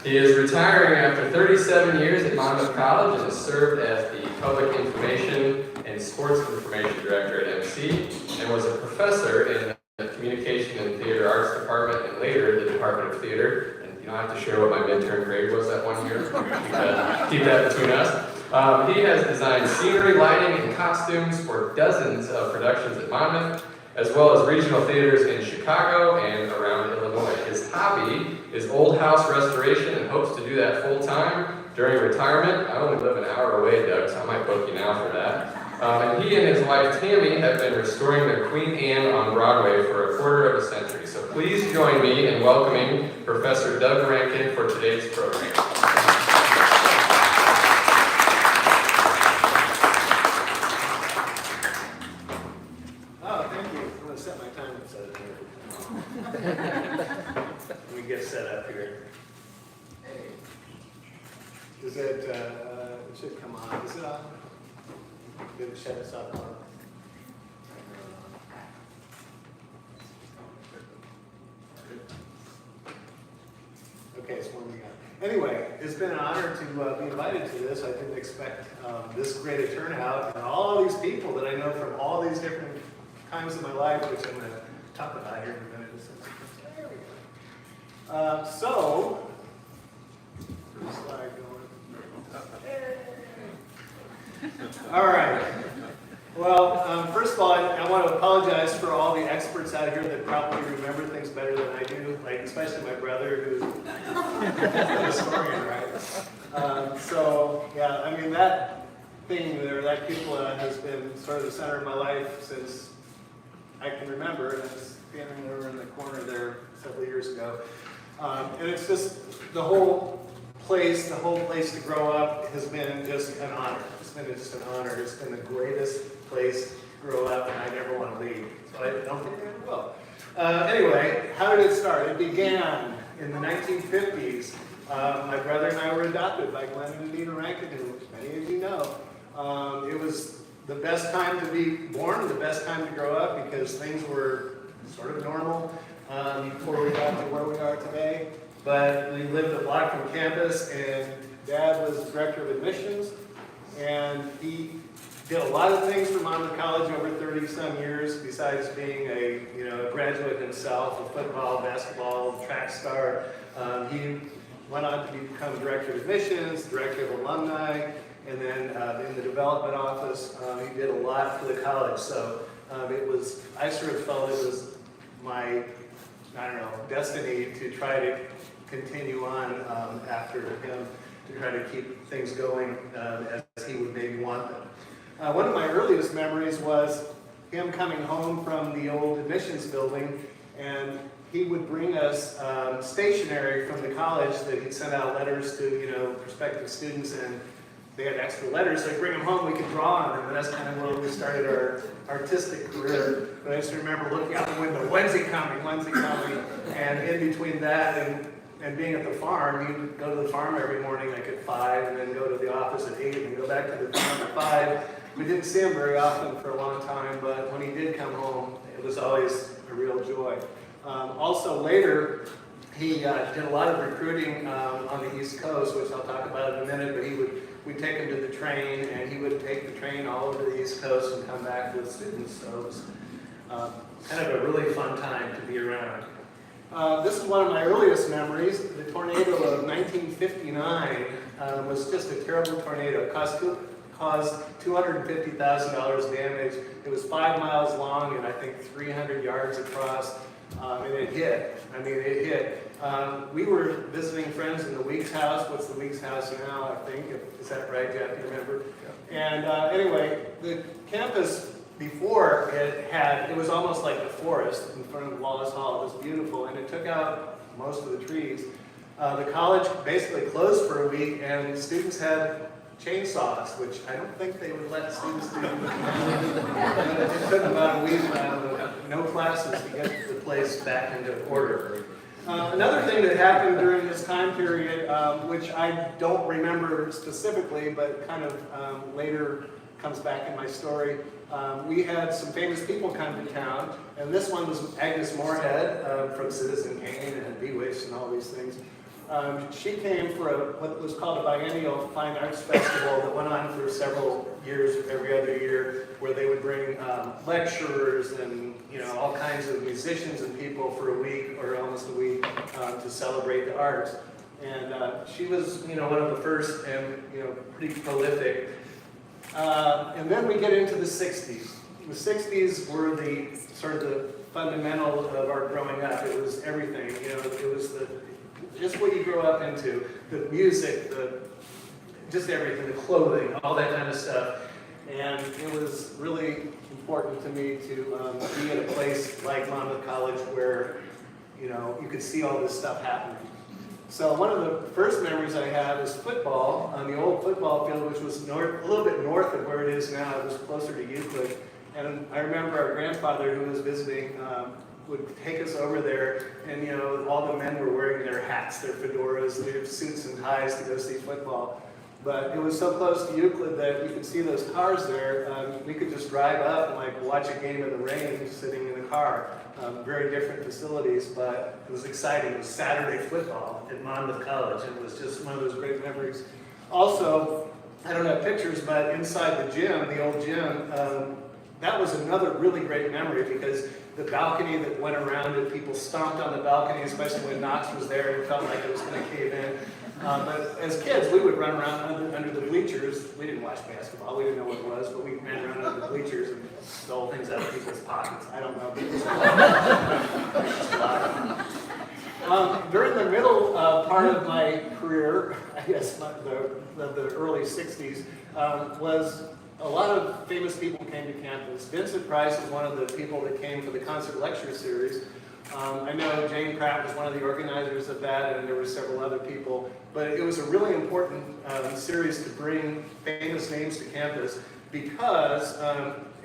He is retiring after 37 years at Monmouth College and has served as the Public Information and Sports Information Director at MC and was a professor in the Communication and Theater Arts Department and later the Department of Theater. And you don't have to share what my midterm grade was that one year. Keep that between us. He has designed scenery, lighting, and costumes for dozens of productions at Monmouth, as well as regional theaters in Chicago and around Illinois. His hobby is old house restoration and hopes to do that full time during retirement. I only live an hour away, Doug, so I might book you now for that. And he and his wife Tammy have been restoring their Queen Anne on Broadway for a quarter of a century. So please join me in welcoming Professor Doug Rankin for today's program. Let me get set up here. Does it, it should come on. Is it on? Did it shut us off on? Okay, so what do we got? Anyway, it's been an honor to be invited to this. I didn't expect this great a turnout and all these people that I know from all these different times of my life, which I'm going to talk about here in a minute. There we go. So, first slide going. All right. Well, first of all, I want to apologize for all the experts out here that probably remember things better than I do, like especially my brother, who's a historian, right? So, yeah, I mean, that thing there, that cupola has been sort of the center of my life since I can remember, and it's standing over in the corner there several years ago. And it's just the whole place to grow up has been just an honor. It's been just an honor. It's been the greatest place to grow up, and I never want to leave. So I don't think I ever will. Anyway, how did it start? It began in the 1950s. My brother and I were adopted by Glenn and Anita Rankin, who many of you know. It was the best time to be born, the best time to grow up, because things were sort of normal before we got to where we are today. But we lived a block from campus, and Dad was director of admissions, and he did a lot of things for Monmouth College over 30-some years, besides being a graduate himself, a football, basketball, track star. He went on to become director of admissions, director of alumni, and then in the development office, he did a lot for the college. So I sort of felt it was my, destiny to try to continue on after him, to try to keep things going as he would maybe want them. One of my earliest memories was him coming home from the old admissions building, and he would bring us stationery from the college that he'd send out letters to prospective students, and they had extra letters, so I'd bring them home, we could draw on them, and that's kind of where we started our artistic career. But I just remember looking out the window, when's he coming, and in between that and being at the farm, he'd go to the farm every morning like at 5, and then go to the office at 8, and go back to the farm at 5. We didn't see him very often for a long time, but when he did come home, it was always a real joy. Also later, he did a lot of recruiting on the East Coast, which I'll talk about in a minute, but we'd take him to the train, and he would take the train all over the East Coast and come back with students. So it was kind of a really fun time to be around. This is one of my earliest memories. The tornado of 1959 was just a terrible tornado. It caused $250,000 damage. It was 5 miles long and I think 300 yards across, and it hit. It hit. We were visiting friends in the Weeks house. What's the Weeks house now, I think? Is that right, Jeff? You remember? Yeah. And anyway, the campus before it was almost like a forest in front of Wallace Hall. It was beautiful, and it took out most of the trees. The college basically closed for a week, and students had chainsaws, which I don't think they would let students do. It took about a week, no classes to get the place back into order. Another thing that happened during this time period, which I don't remember specifically, but kind of later comes back in my story, we had some famous people come to town, and this one was Agnes Moorehead from Citizen Kane and Bewitched and all these things. She came for what was called a biennial fine arts festival that went on for several years, every other year, where they would bring lecturers and all kinds of musicians and people for a week or almost a week to celebrate the arts. And she was one of the first and pretty prolific. And then we get into the 60s. The 60s were the sort of the fundamental of our growing up. It was everything. It was just what you grow up into, the music, just everything, the clothing, all that kind of stuff. And it was really important to me to be at a place like Monmouth College where, you could see all this stuff happening. So one of the first memories I have is football on the old football field, which was a little bit north of where it is now. It was closer to Euclid. And I remember our grandfather, who was visiting, would take us over there, and all the men were wearing their hats, their fedoras, their suits and ties to go see football. But it was so close to Euclid that you could see those cars there. We could just drive up and watch a game in the rain sitting in the car. Very different facilities, but it was exciting. It was Saturday football at Monmouth College, and it was just one of those great memories. Also, I don't have pictures, but inside the gym, the old gym, that was another really great memory because the balcony that went around it, people stomped on the balcony, especially when Knox was there, and it felt like it was going to cave in. But as kids, we would run around under the bleachers. We didn't watch basketball. We didn't know what it was, but we ran around under the bleachers and stole things out of people's pockets. I don't know. During the middle part of my career, I guess the early 60s, was a lot of famous people came to campus. Vincent Price was one of the people that came for the concert lecture series. I know Jane Pratt was one of the organizers of that, and there were several other people. But it was a really important series to bring famous names to campus because,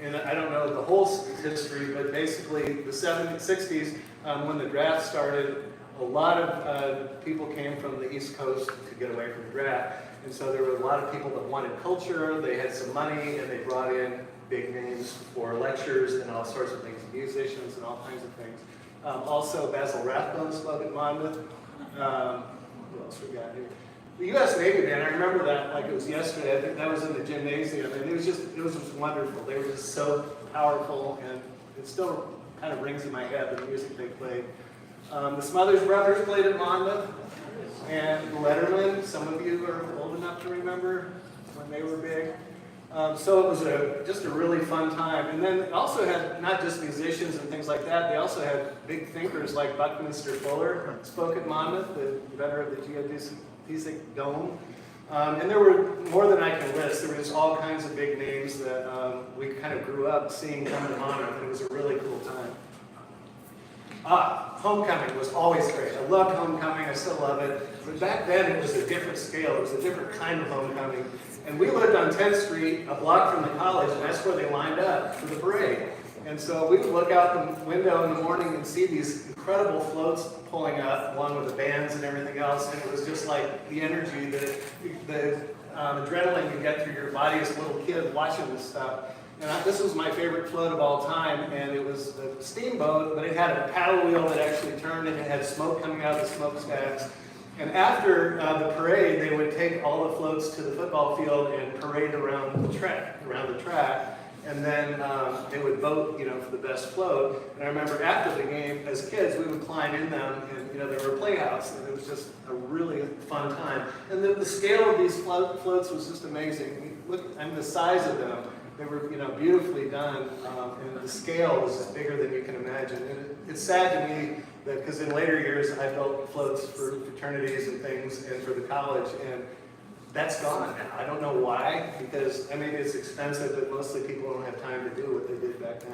and I don't know the whole history, but basically the 70s, 60s, when the draft started, a lot of people came from the East Coast to get away from the draft. And so there were a lot of people that wanted culture, they had some money, and they brought in big names for lectures and all sorts of things, musicians and all kinds of things. Also, Basil Rathbone spoke at Monmouth. Who else we got here? The U.S. Navy Band, I remember that like it was yesterday. I think that was in the gymnasium, and it was just wonderful. They were just so powerful, and it still kind of rings in my head, the music they played. The Smothers Brothers played at Monmouth, and Letterman, some of you are old enough to remember when they were big. So it was just a really fun time. And then it also had not just musicians and things like that, they also had big thinkers like Buckminster Fuller spoke at Monmouth, the inventor of the geodesic dome. And there were more than I can list. There were just all kinds of big names that we kind of grew up seeing come to Monmouth, and it was a really cool time. Homecoming was always great. I loved homecoming, I still love it. But back then it was a different scale, it was a different kind of homecoming. And we lived on 10th Street, a block from the college, and that's where they lined up for the parade. And so we would look out the window in the morning and see these incredible floats pulling up, along with the bands and everything else, and it was just like the energy, the adrenaline you get through your body as a little kid watching this stuff. And this was my favorite float of all time, and it was a steamboat, but it had a paddle wheel that actually turned, and it had smoke coming out of the smokestacks. And after the parade, they would take all the floats to the football field and parade around the track, and then they would vote, for the best float. And I remember after the game, as kids, we would climb in them, and there were a playhouse, and it was just a really fun time. And the scale of these floats was just amazing. Look, the size of them. They were, beautifully done, and the scale was just bigger than you can imagine. And it's sad to me that, because in later years I built floats for fraternities and things, and for the college, and that's gone now. I don't know why, because maybe it's expensive, but mostly people don't have time to do what they did back then.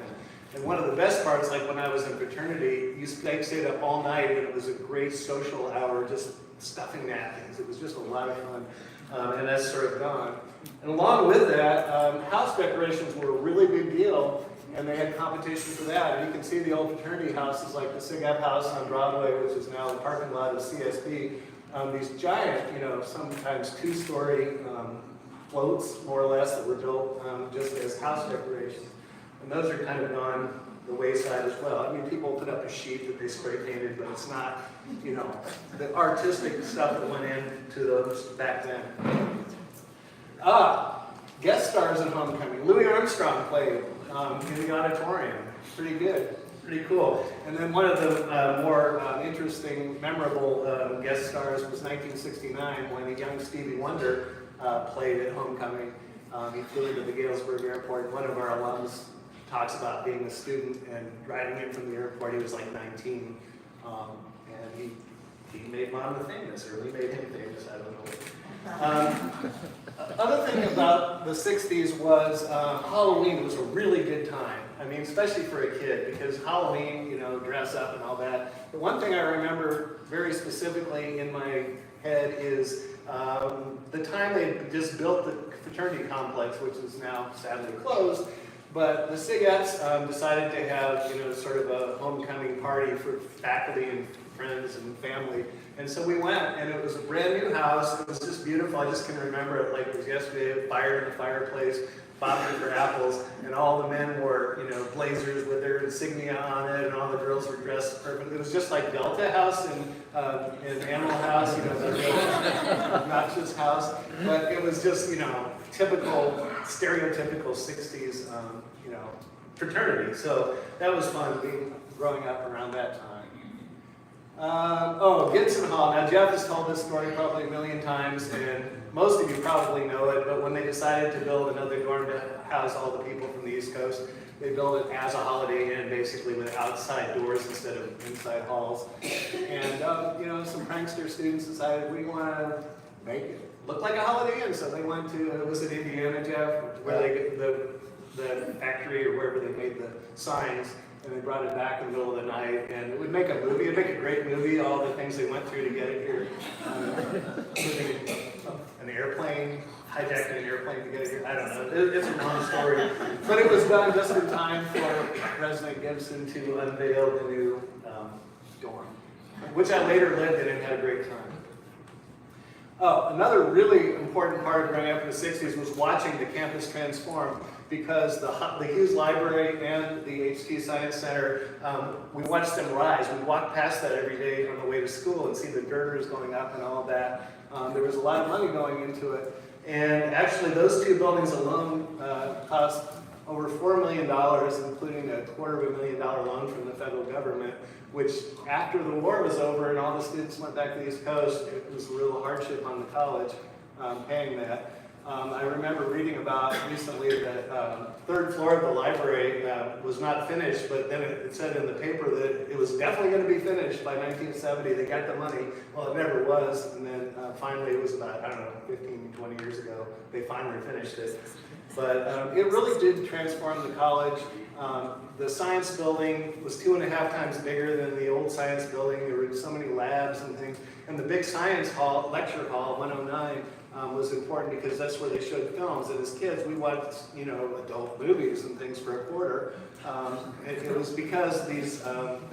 And one of the best parts, like when I was in fraternity, they stayed up all night, and it was a great social hour, just stuffing napkins. It was just a lot of fun, and that's sort of gone. And along with that, house decorations were a really big deal, and they had competition for that. And you can see the old fraternity houses, like the SIGAP house on Broadway, which is now the parking lot of CSB. These giant, sometimes two-story floats, more or less, that were built just as house decorations. And those are kind of gone the wayside as well. I mean, people put up a sheet that they spray painted, but it's not, you know, the artistic stuff that went into those back then. Guest stars at homecoming. Louis Armstrong played in the auditorium. Pretty good, pretty cool. And then one of the more interesting, memorable guest stars was 1969 when a young Stevie Wonder played at homecoming. He flew into the Galesburg airport, and one of our alums talks about being a student and driving in from the airport. He was like 19, and he made Monmouth famous, or we made him famous, I don't know. Other thing about the 60s was Halloween was a really good time. I mean, especially for a kid, because Halloween, you know, dress up and all that. The one thing I remember very specifically in my head is the time they just built the fraternity complex, which is now sadly closed. But the SIGETs decided to have, you know, sort of a homecoming party for faculty and friends and family. And so we went, and it was a brand new house. It was just beautiful. I just can remember it like it was yesterday. Fire in the fireplace, bobbing for apples, and all the men wore, you know, blazers with their insignia on it, and all the girls were dressed perfect. It was just like Delta House in Animal House, you know, the real obnoxious house. But it was just, you know, typical, stereotypical 60s, you know, fraternity. So that was fun growing up around that time. Gibson Hall. Now, Jeff has told this story probably a million times, and most of you probably know it, but when they decided to build another dorm to house all the people from the East Coast, they built it as a Holiday Inn, basically with outside doors instead of inside halls. And, you know, some prankster students decided, we want to make it look like a Holiday Inn. So they went to, was it Indiana, Jeff, where they get the factory or wherever they made the signs. And they brought it back in the middle of the night, and it would make a movie. It'd make a great movie, all the things they went through to get it here. An airplane, hijacked an airplane to get it here. I don't know. It's a long story. But it was done just in time for President Gibson to unveil the new dorm, which I later lived in and had a great time. Oh, another really important part of growing up in the 60s was watching the campus transform, because the Hughes Library and the HT Science Center, we watched them rise. We walked past that every day on the way to school and see the girders going up and all that. There was a lot of money going into it. And actually, those two buildings alone cost over $4 million, including a $250,000 loan from the federal government, which after the war was over and all the students went back to the East Coast, it was a real hardship on the college paying that. I remember reading about recently that third floor of the library was not finished, but then it said in the paper that it was definitely going to be finished by 1970. They got the money. Well, it never was, and then finally it was about, I don't know, 15, 20 years ago, they finally finished it. But it really did transform the college. The science building was 2.5 times bigger than the old science building. There were so many labs and things. And the big science hall, lecture hall, 109, was important because that's where they showed films. And as kids, we watched, you know, adult movies and things for a quarter. It was because these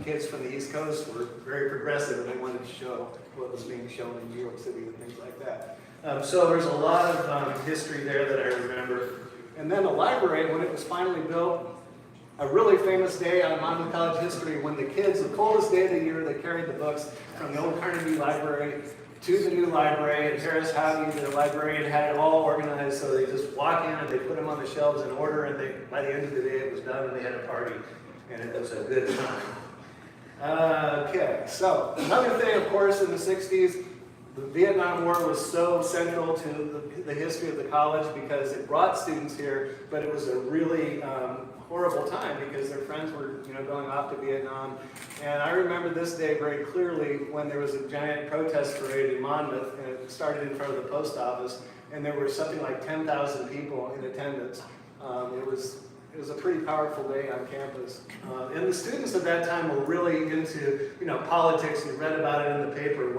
kids from the East Coast were very progressive and they wanted to show what was being shown in New York City and things like that. So there's a lot of history there that I remember. And then the library, when it was finally built, a really famous day on Monmouth College history when the kids, the coldest day of the year, they carried the books from the old Carnegie Library to the new library, and Harris Howdy, the librarian, had it all organized, so they just walk in and they put them on the shelves in order, and by the end of the day it was done and they had a party, and it was a good time. Okay, so another thing, of course, in the 60s, the Vietnam War was so central to the history of the college because it brought students here, but it was a really horrible time because their friends were, you know, going off to Vietnam. And I remember this day very clearly when there was a giant protest parade in Monmouth, and it started in front of the post office, and there were something like 10,000 people in attendance. It was a pretty powerful day on campus. And the students at that time were really into, you know, politics. You read about it in the paper,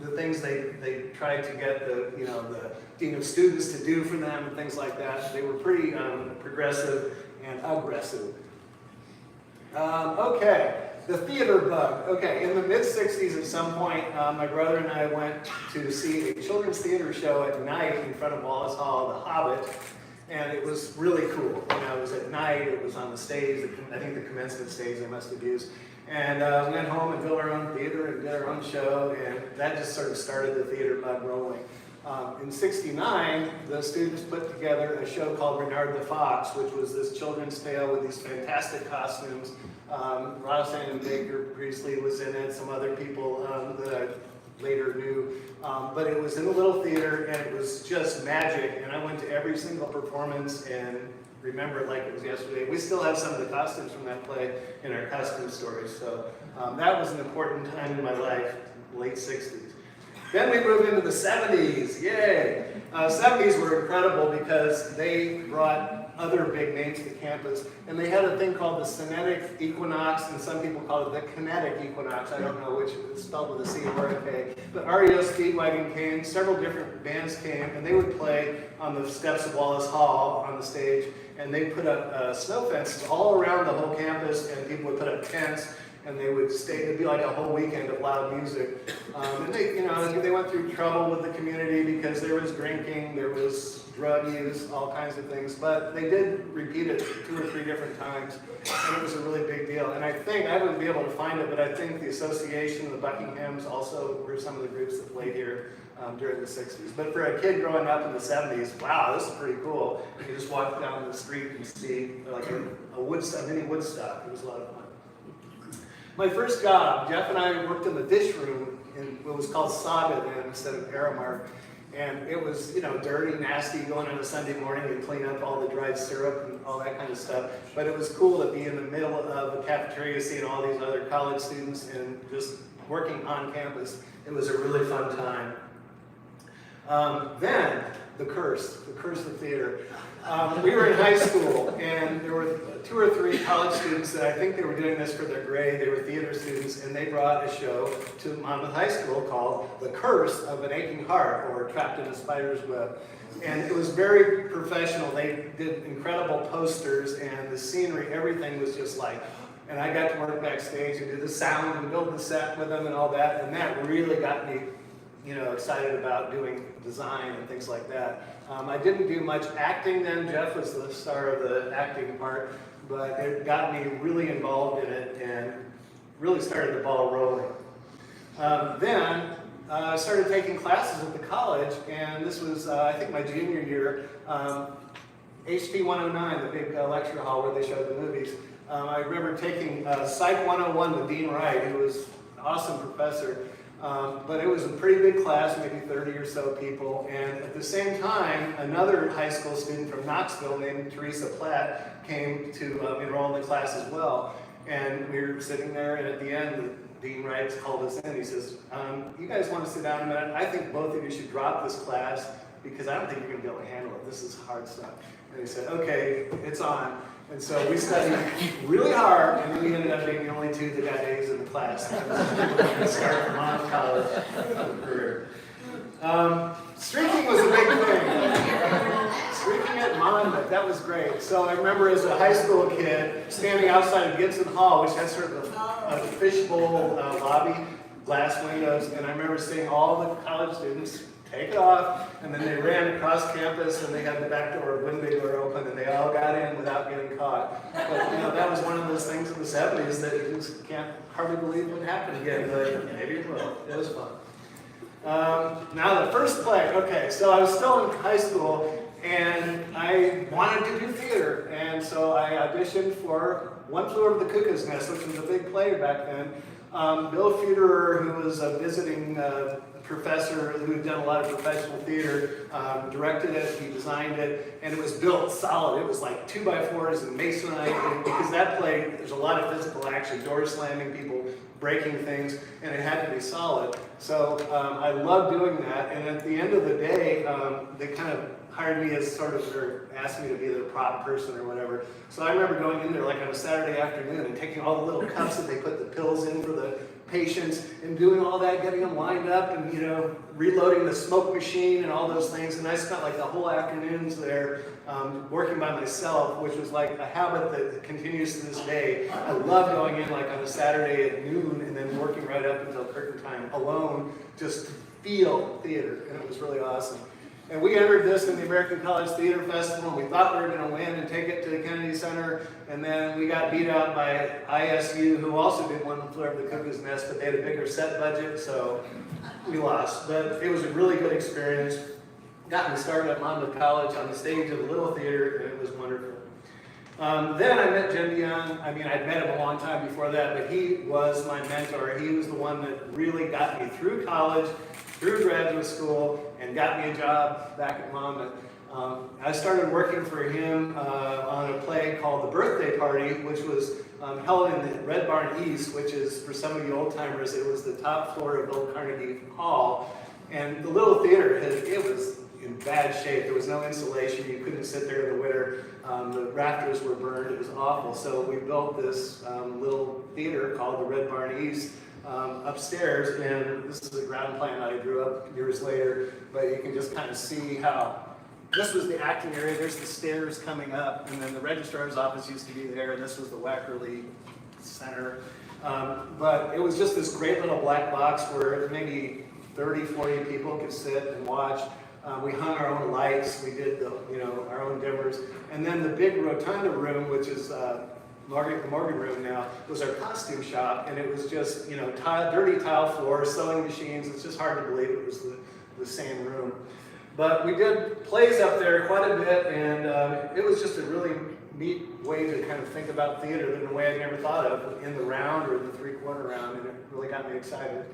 the things they tried to get the dean of students to do for them and things like that. They were pretty progressive and aggressive. Okay, the theater bug. Okay, in the mid-60s at some point, my brother and I went to see a children's theater show at night in front of Wallace Hall, The Hobbit. And it was really cool. You know, it was at night, it was on the stage, I think the commencement stage they must have used. And we went home and built our own theater and did our own show, and that just sort of started the theater bug rolling. In '69, the students put together a show called Renard the Fox, which was this children's tale with these fantastic costumes. Roxanne and Baker Priestley was in it, some other people that I later knew. But it was in a little theater, and it was just magic. And I went to every single performance and remember it like it was yesterday. We still have some of the costumes from that play in our costume stories. So that was an important time in my life, late '60s. Then we moved into the '70s, yay! '70s were incredible because they brought other big names to campus, and they had a thing called the Cinetic Equinox, and some people call it the Kinetic Equinox. I don't know which is spelled with a C or a K. But REO Speedwagon came, several different bands came, and they would play on the steps of Wallace Hall on the stage, and they put up snow fences all around the whole campus, and people would put up tents, and they would stay. It'd be like a whole weekend of loud music. And they, you know, they went through trouble with the community because there was drinking, there was drug use, all kinds of things. But they did repeat it 2 or 3 different times, and it was a really big deal. And I think I wouldn't be able to find it, but I think the Association, the Buckinghams, also were some of the groups that played here during the '60s. But for a kid growing up in the '70s, wow, this is pretty cool. You could just walk down the street and see like a mini Woodstock. It was a lot of fun. My first job, Jeff and I worked in the dish room in what was called Saga then instead of Aramark. And it was, you know, dirty, nasty, going on a Sunday morning and clean up all the dried syrup and all that kind of stuff. But it was cool to be in the middle of a cafeteria seeing all these other college students and just working on campus. It was a really fun time. Then, the curse of theater. We were in high school, and there were 2 or 3 college students that I think they were doing this for their grade. They were theater students, and they brought a show to Monmouth High School called The Curse of an Aching Heart, or Trapped in a Spider's Web. And it was very professional. They did incredible posters, and the scenery, everything was just like, and I got to work backstage and do the sound and build the set with them and all that, and that really got me, you know, excited about doing design and things like that. I didn't do much acting then. Jeff was the star of the acting part, but it got me really involved in it and really started the ball rolling. Then I started taking classes at the college, and this was, I think, my junior year. HP 109, the big lecture hall where they showed the movies. I remember taking Psych 101 with Dean Wright, who was an awesome professor. But it was a pretty big class, maybe 30 or so people, and at the same time, another high school student from Knoxville named Teresa Platt came to enroll in the class as well. And we were sitting there, and at the end, Dean Wright called us in. He says, you guys want to sit down a minute? I think both of you should drop this class because I don't think you're going to be able to handle it. This is hard stuff. And he said, okay, it's on. And so we studied really hard, and we ended up being the only 2 that got A's in the class. Start from Monmouth College career. Streaking was a big thing. Streaking at Monmouth, that was great. So I remember as a high school kid standing outside of Gibson Hall, which has sort of a fishbowl lobby, glass windows, and I remember seeing all the college students take it off, and then they ran across campus, and they had the back door, window door open, and they all got in without getting caught. But you know, that was one of those things in the '70s that you just can't hardly believe would happen again. But maybe it will. It was fun. Now the first play. Okay, so I was still in high school, and I wanted to do theater, and so I auditioned for One Flew Over the Cuckoo's Nest, which was a big play back then. Bill Feuderer, who was a visiting professor who had done a lot of professional theater, directed it, he designed it, and it was built solid. It was like 2x4s and masonite, and because that play, there's a lot of physical action, doors slamming, people breaking things, and it had to be solid. So I loved doing that, and at the end of the day, they kind of hired me as sort of, or asked me to be their prop person or whatever. So I remember going in there like on a Saturday afternoon and taking all the little cups that they put the pills in for the patients and doing all that, getting them lined up and, you know, reloading the smoke machine and all those things. And I spent like the whole afternoons there working by myself, which was like a habit that continues to this day. I love going in like on a Saturday at noon and then working right up until curtain time alone, just to feel theater, and it was really awesome. And we entered this in the American College Theater Festival, and we thought we were going to win and take it to the Kennedy Center, and then we got beat out by ISU, who also did One Flew Over the Cuckoo's Nest, but they had a bigger set budget, so we lost. But it was a really good experience. Got me started at Monmouth College on the stage of the Little Theater, and it was wonderful. Then I met Jim Young. I mean, I'd met him a long time before that, but he was my mentor. He was the one that really got me through college, through graduate school, and got me a job back at Monmouth. I started working for him on a play called The Birthday Party, which was held in the Red Barn East, which is, for some of you old-timers, it was the top floor of Old Carnegie Hall. And the Little Theater, it was in bad shape. There was no insulation. You couldn't sit there in the winter. The rafters were burned. It was awful. So we built this little theater called the Red Barn East upstairs. And this is a ground plan that I drew up years later. But you can just kind of see how this was the acting area. There's the stairs coming up. And then the registrar's office used to be there. And this was the Wackerly Center. But it was just this great little black box where maybe 30, 40 people could sit and watch. We hung our own lights, we did our own dimmers, and then the big rotunda room, which is the Morgan room now, was our costume shop, and it was just dirty tile floor, sewing machines. It's just hard to believe it was the same room. But we did plays up there quite a bit, and it was just a really neat way to kind of think about theater in a way I never thought of, in the round or the three-quarter round, and it really got me excited.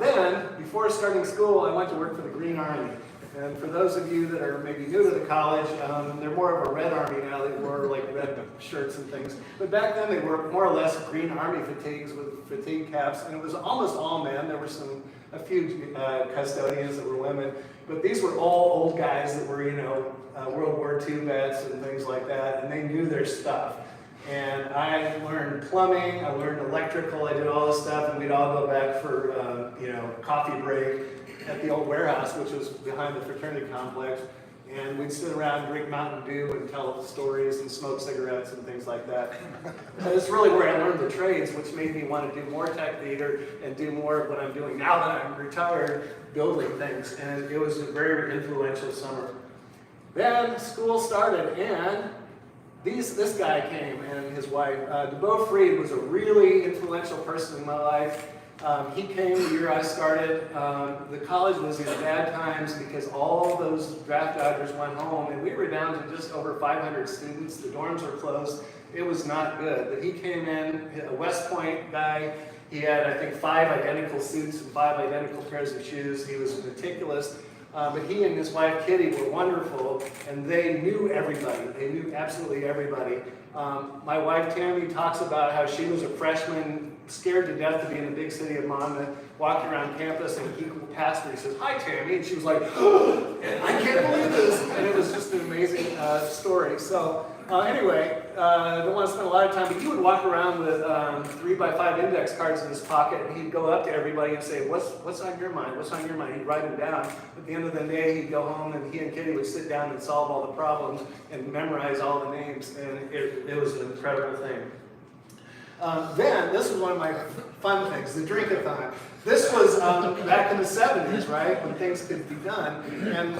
Then, before starting school, I went to work for the Green Army. And for those of you that are maybe new to the college, they're more of a Red Army now. They wore like red shirts and things. But back then they were more or less Green Army fatigues with fatigue caps, and it was almost all men. There were a few custodians that were women, but these were all old guys that were, World War II vets and things like that, and they knew their stuff. And I learned plumbing, I learned electrical, I did all this stuff, and we'd all go back for, coffee break at the old warehouse, which was behind the fraternity complex. And we'd sit around, drink Mountain Dew, and tell stories and smoke cigarettes and things like that. And it's really where I learned the trades, which made me want to do more tech theater and do more of what I'm doing now that I'm retired, building things. And it was a very influential summer. Then school started, and this guy came and his wife. DeBeau Freed was a really influential person in my life. He came the year I started. The college was in bad times because all those draft dodgers went home, and we were down to just over 500 students. The dorms were closed. It was not good. But he came in, a West Point guy. He had, I think, 5 identical suits and 5 identical pairs of shoes. He was meticulous. But he and his wife, Kitty, were wonderful, and they knew everybody. They knew absolutely everybody. My wife, Tammy, talks about how she was a freshman, scared to death to be in the big city of Monmouth, walking around campus, and he passed her. He says, "Hi, Tammy," and she was like, "Oh, I can't believe this," and it was just an amazing story. So anyway, I don't want to spend a lot of time, but he would walk around with 3x5 index cards in his pocket, and he'd go up to everybody and say, what's on your mind? What's on your mind? He'd write them down. At the end of the day, he'd go home, and he and Kitty would sit down and solve all the problems and memorize all the names, and it was an incredible thing. Then, this was one of my fun things, the drink-a-thon. This was back in the 70s, right, when things could be done. And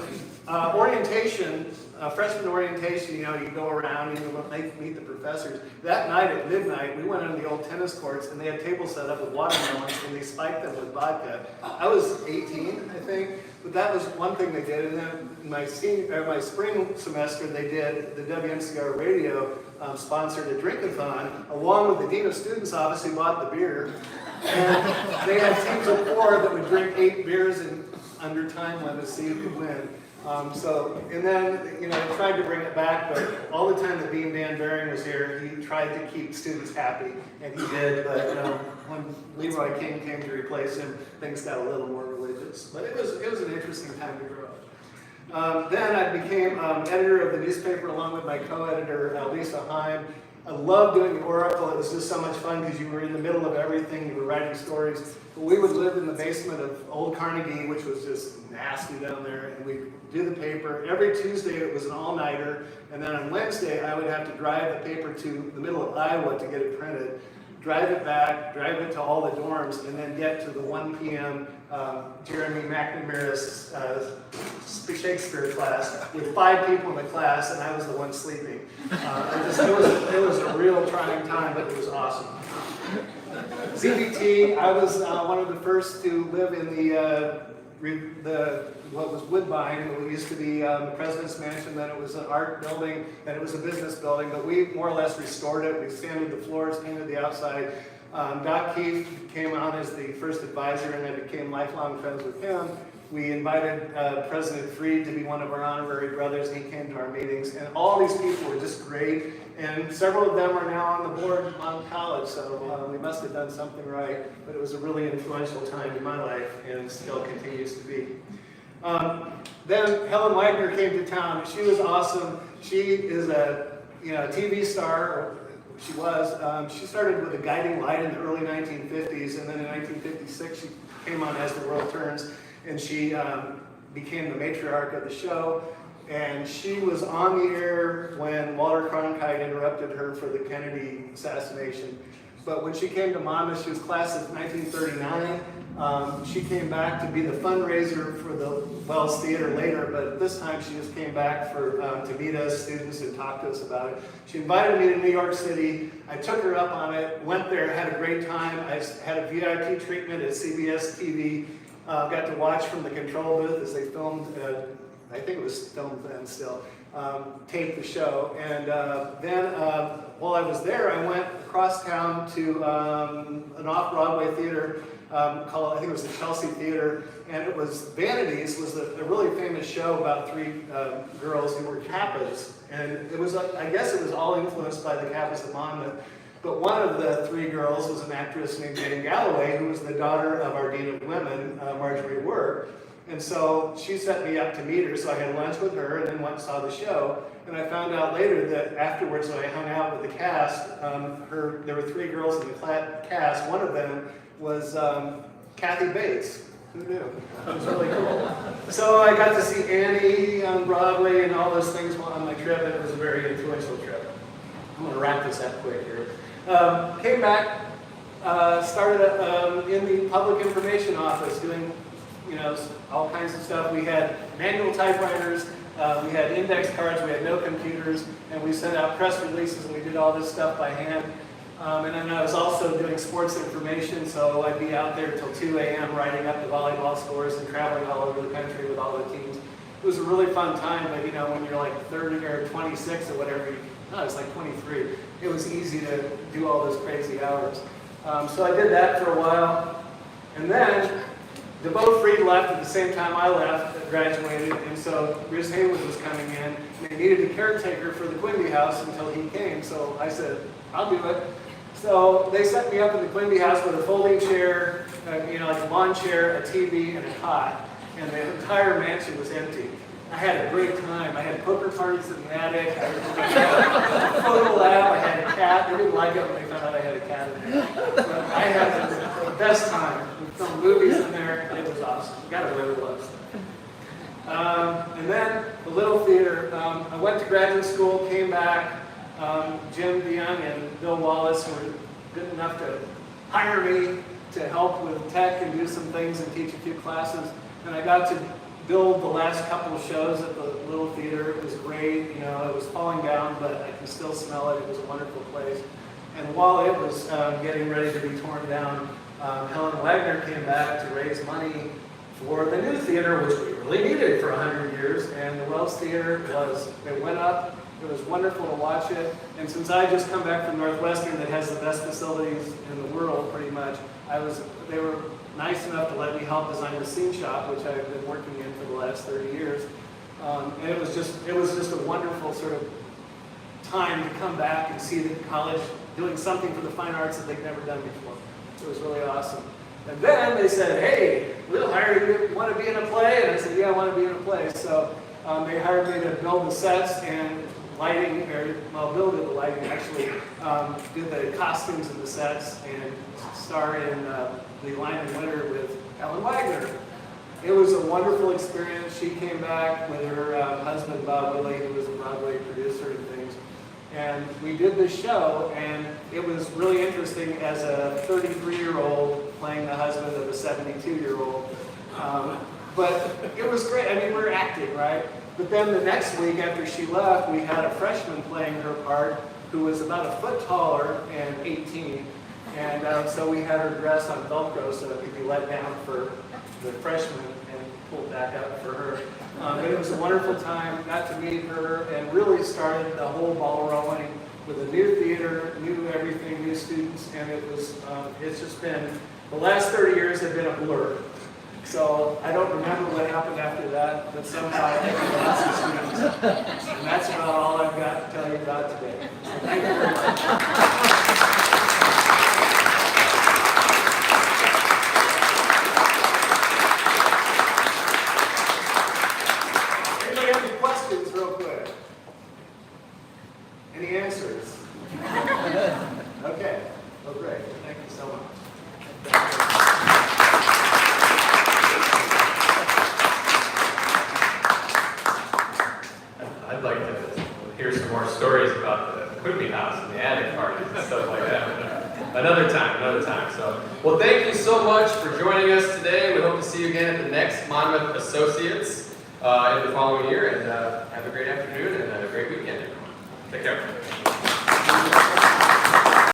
orientation, freshman orientation, you go around and you meet the professors. That night at midnight, we went on the old tennis courts, and they had tables set up with watermelons, and they spiked them with vodka. I was 18, I think, but that was one thing they did. And then my spring semester, they did the WMCR radio sponsored a drink-a-thon, along with the Dean of Students' office who bought the beer. And they had teams of 4 that would drink 8 beers in under time limit, see who could win. And then, I tried to bring it back, but all the time that Dean Dan Baring was here, he tried to keep students happy, and he did, but when Leroy King came to replace him, things got a little more religious. But it was an interesting time to grow up. Then I became editor of the newspaper along with my co-editor, Lisa Heim. I loved doing the Oracle. It was just so much fun because you were in the middle of everything. You were writing stories. But we would live in the basement of Old Carnegie, which was just nasty down there, and we'd do the paper. Every Tuesday it was an all-nighter, and then on Wednesday I would have to drive the paper to the middle of Iowa to get it printed. drive it back, drive it to all the dorms, and then get to the 1 p.m. Jeremy McNamara's Shakespeare class with 5 people in the class, and I was the one sleeping. It was a real trying time, but it was awesome. ZBT, I was one of the first to live in the what was Woodbine. It used to be the President's Mansion, then it was an art building, then it was a business building, but we more or less restored it. We sanded the floors, painted the outside. Doc Keefe came on as the first advisor, and I became lifelong friends with him. We invited President Freed to be one of our honorary brothers, and he came to our meetings. And all these people were just great, and several of them are now on the board of Monmouth College, so we must have done something right. But it was a really influential time in my life, and still continues to be. Then Helen Wagner came to town. She was awesome. She is a TV star, or she was. She started with a guiding light in the early 1950s, and then in 1956 she came on As the World Turns, and she became the matriarch of the show. And she was on the air when Walter Cronkite interrupted her for the Kennedy assassination. But when she came to Monmouth, she was class of 1939. She came back to be the fundraiser for the Wells Theater later, but this time she just came back to meet us students and talk to us about it. She invited me to New York City. I took her up on it, went there, had a great time. I had a VIP treatment at CBS TV. Got to watch from the control booth as they filmed, I think it was filmed then still, taped the show. And then while I was there, I went across town to an off-Broadway theater called, I think it was the Chelsea Theater, and it was Vanities, was a really famous show about 3 girls who were Kappas. And it was, I guess it was all influenced by the Kappas of Monmouth. But one of the 3 girls was an actress named Jane Galloway, who was the daughter of our Dean of Women, Marjorie Work. And so she set me up to meet her, so I had lunch with her and then went and saw the show. And I found out later that afterwards when I hung out with the cast, there were 3 girls in the cast. One of them was Kathy Bates. Who knew? It was really cool. So I got to see Annie on Broadway and all those things while on my trip, and it was a very influential trip. I'm going to wrap this up quick here. Came back, started in the public information office doing all kinds of stuff. We had manual typewriters, we had index cards, we had no computers, and we sent out press releases, and we did all this stuff by hand. And then I was also doing sports information, so I'd be out there till 2 a.m. writing up the volleyball scores and traveling all over the country with all the teams. It was a really fun time, but when you're like 30 or 26 or whatever, I was like 23, it was easy to do all those crazy hours. So I did that for a while, and then DeVoe Freed left at the same time I left, graduated, and so Chris Haywood was coming in, and they needed a caretaker for the Quimby house until he came, so I said, I'll do it. So they set me up in the Quimby house with a folding chair, like a lawn chair, a TV, and a cot, and the entire mansion was empty. I had a great time. I had poker parties in the attic, I had a photo lab, I had a cat. They didn't like it when they found out I had a cat in there. But I had the best time. We filmed movies in there. It was awesome. You gotta really love stuff. And then the Little Theater. I went to graduate school, came back. Jim DeYoung and Bill Wallace were good enough to hire me to help with tech and do some things and teach a few classes. And I got to build the last couple of shows at the Little Theater. It was great. It was falling down, but I can still smell it. It was a wonderful place. And while it was getting ready to be torn down, Helen Wagner came back to raise money for the new theater, which we really needed for 100 years. And the Wells Theater it went up. It was wonderful to watch it. And since I just come back from Northwestern that has the best facilities in the world, pretty much, they were nice enough to let me help design the scene shop, which I've been working in for the last 30 years. And it was just a wonderful sort of time to come back and see the college doing something for the fine arts that they've never done before. It was really awesome. And then they said, hey, we'll hire you. Want to be in a play? And I said, yeah, I want to be in a play. So they hired me to build the sets and lighting, build the lighting actually, do the costumes and the sets, and star in The Lion and Winter with Helen Wagner. It was a wonderful experience. She came back with her husband, Bob Willey, who was a Broadway producer and things. And we did this show, and it was really interesting as a 33-year-old playing the husband of a 72-year-old. But it was great. I mean, we were acting, right? But then the next week after she left, we had a freshman playing her part who was about a foot taller and 18. And so we had her dress on Velcro so that we could be let down for the freshman and pulled back up for her. But it was a wonderful time, got to meet her, and really started the whole ball rolling with a new theater, new everything, new students, and it was, it's just been, the last 30 years have been a blur. So I don't remember what happened after that, but somehow I think we lost the students. And that's about all I've got to tell you about today. So thank you very much. Any answers? Okay. Well, great. Thank you so much. I'd like to hear some more stories about the Quigley house and the attic parties and stuff like that. Another time. So, well, thank you so much for joining us today. We hope to see you again at the next Monmouth Associates in the following year. And have a great afternoon and a great weekend, everyone. Take care.